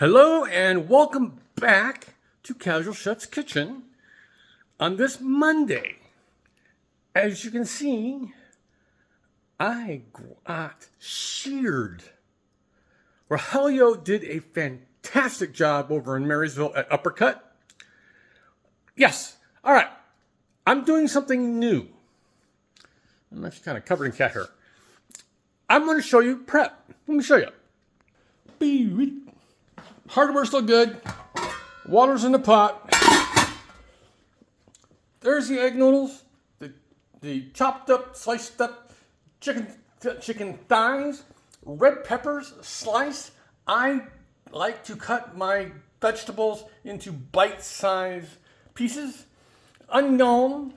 Hello and welcome back to Casual Chef's Kitchen on this Monday. As you can see, I got sheared. Rogelio did a fantastic job over in Marysville at Uppercut. Yes, all right, I'm doing something new. I'm actually kind of covered in cat hair. I'm going to show you prep. Let me show you. Hardware's still good. Water's in the pot. There's the egg noodles, the chopped up, sliced up chicken thighs, red peppers sliced. I like to cut my vegetables into bite-sized pieces. Onion,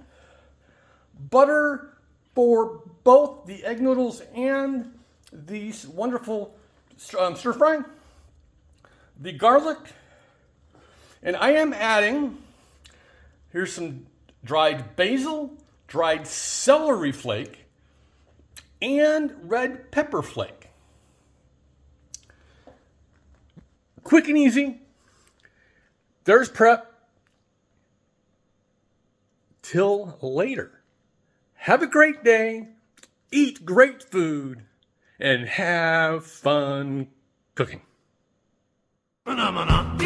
butter for both the egg noodles and these wonderful stir frying. The garlic, and I am adding, here's some dried basil, dried celery flake, and red pepper flake. Quick and easy. There's prep. Till later. Have a great day, eat great food, and have fun cooking. Phenomena.